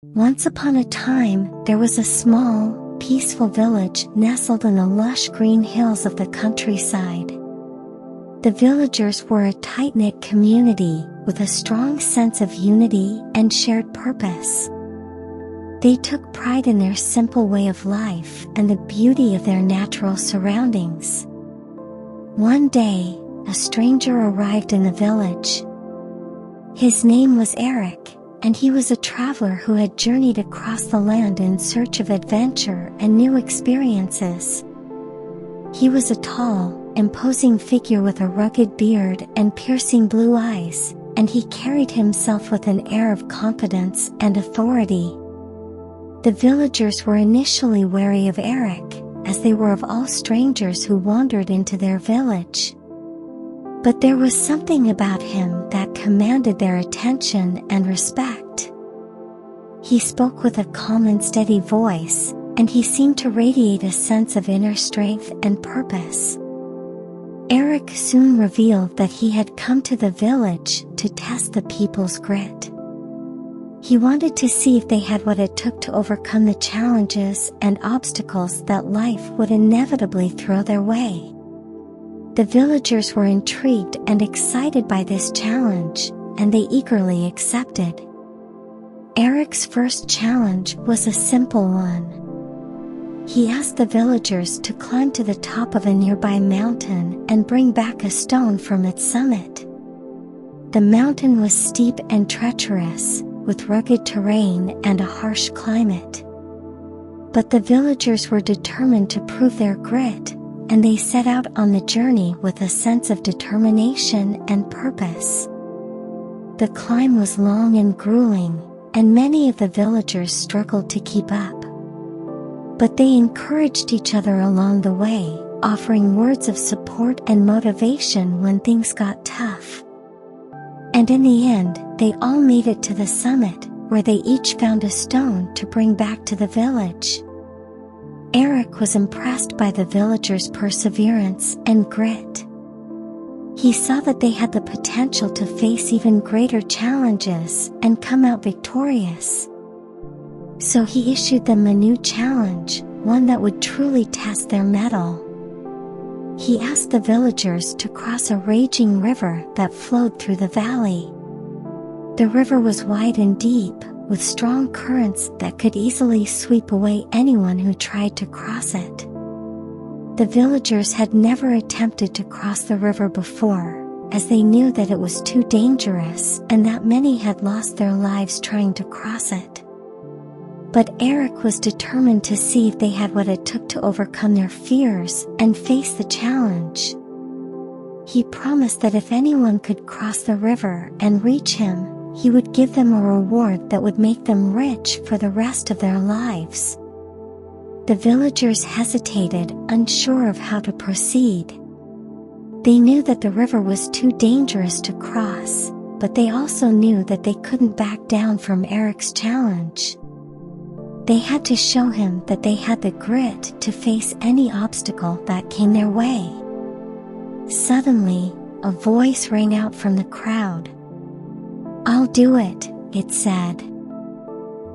Once upon a time, there was a small, peaceful village nestled in the lush green hills of the countryside. The villagers were a tight-knit community with a strong sense of unity and shared purpose. They took pride in their simple way of life and the beauty of their natural surroundings. One day, a stranger arrived in the village. His name was Eric, and he was a traveler who had journeyed across the land in search of adventure and new experiences. He was a tall, imposing figure with a rugged beard and piercing blue eyes, and he carried himself with an air of confidence and authority. The villagers were initially wary of Eric, as they were of all strangers who wandered into their village. But there was something about him that commanded their attention and respect. He spoke with a calm and steady voice, and he seemed to radiate a sense of inner strength and purpose. Eric soon revealed that he had come to the village to test the people's grit. He wanted to see if they had what it took to overcome the challenges and obstacles that life would inevitably throw their way. The villagers were intrigued and excited by this challenge, and they eagerly accepted. Eric's first challenge was a simple one. He asked the villagers to climb to the top of a nearby mountain and bring back a stone from its summit. The mountain was steep and treacherous, with rugged terrain and a harsh climate. But the villagers were determined to prove their grit, and they set out on the journey with a sense of determination and purpose. The climb was long and grueling, and many of the villagers struggled to keep up. But they encouraged each other along the way, offering words of support and motivation when things got tough. And in the end, they all made it to the summit, where they each found a stone to bring back to the village. Eric was impressed by the villagers' perseverance and grit. He saw that they had the potential to face even greater challenges and come out victorious. So he issued them a new challenge, one that would truly test their mettle. He asked the villagers to cross a raging river that flowed through the valley. The river was wide and deep, with strong currents that could easily sweep away anyone who tried to cross it. The villagers had never attempted to cross the river before, as they knew that it was too dangerous and that many had lost their lives trying to cross it. But Eric was determined to see if they had what it took to overcome their fears and face the challenge. He promised that if anyone could cross the river and reach him, he would give them a reward that would make them rich for the rest of their lives. The villagers hesitated, unsure of how to proceed. They knew that the river was too dangerous to cross, but they also knew that they couldn't back down from Eric's challenge. They had to show him that they had the grit to face any obstacle that came their way. Suddenly, a voice rang out from the crowd. "I'll do it," it said.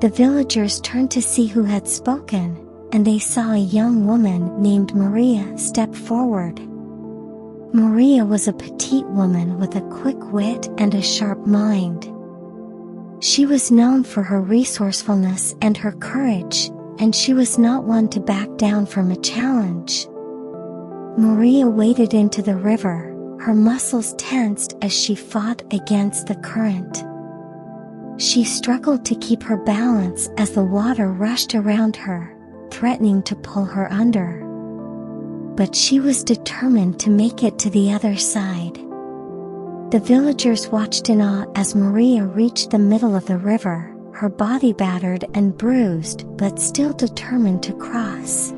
The villagers turned to see who had spoken, and they saw a young woman named Maria step forward. Maria was a petite woman with a quick wit and a sharp mind. She was known for her resourcefulness and her courage, and she was not one to back down from a challenge. Maria waded into the river, her muscles tensed as she fought against the current. She struggled to keep her balance as the water rushed around her, threatening to pull her under. But she was determined to make it to the other side. The villagers watched in awe as Maria reached the middle of the river, her body battered and bruised but still determined to cross.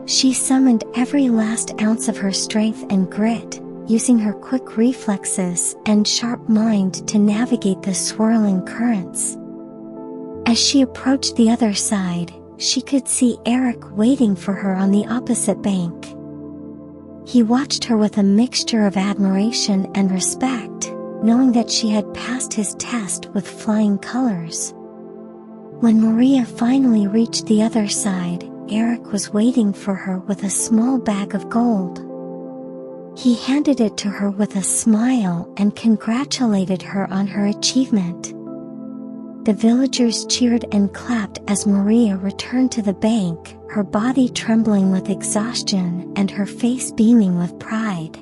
She summoned every last ounce of her strength and grit, using her quick reflexes and sharp mind to navigate the swirling currents. As she approached the other side, she could see Eric waiting for her on the opposite bank. He watched her with a mixture of admiration and respect, knowing that she had passed his test with flying colors. When Maria finally reached the other side, Eric was waiting for her with a small bag of gold. He handed it to her with a smile and congratulated her on her achievement. The villagers cheered and clapped as Maria returned to the bank, her body trembling with exhaustion and her face beaming with pride.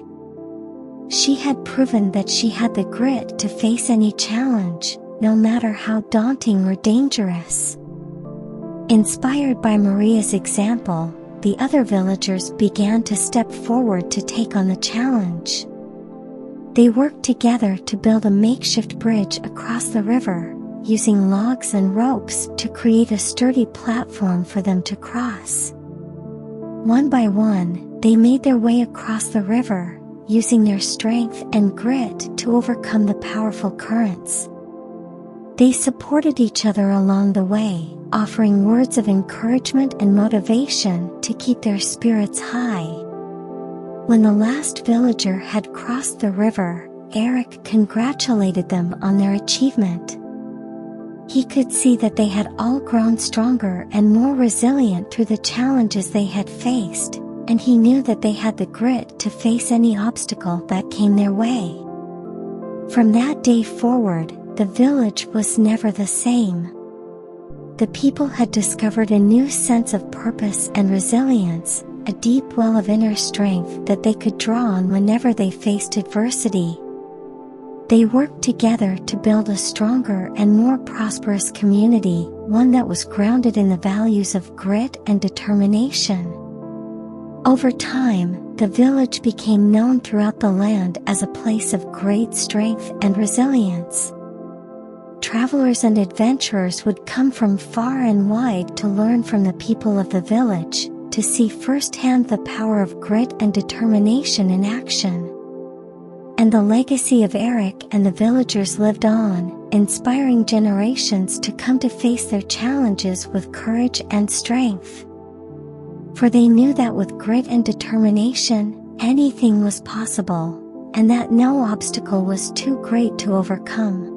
She had proven that she had the grit to face any challenge, no matter how daunting or dangerous. Inspired by Maria's example, the other villagers began to step forward to take on the challenge. They worked together to build a makeshift bridge across the river, using logs and ropes to create a sturdy platform for them to cross. One by one, they made their way across the river, using their strength and grit to overcome the powerful currents. They supported each other along the way, offering words of encouragement and motivation to keep their spirits high. When the last villager had crossed the river, Eric congratulated them on their achievement. He could see that they had all grown stronger and more resilient through the challenges they had faced, and he knew that they had the grit to face any obstacle that came their way. From that day forward, the village was never the same. The people had discovered a new sense of purpose and resilience, a deep well of inner strength that they could draw on whenever they faced adversity. They worked together to build a stronger and more prosperous community, one that was grounded in the values of grit and determination. Over time, the village became known throughout the land as a place of great strength and resilience. Travelers and adventurers would come from far and wide to learn from the people of the village, to see firsthand the power of grit and determination in action. And the legacy of Eric and the villagers lived on, inspiring generations to come to face their challenges with courage and strength. For they knew that with grit and determination, anything was possible, and that no obstacle was too great to overcome.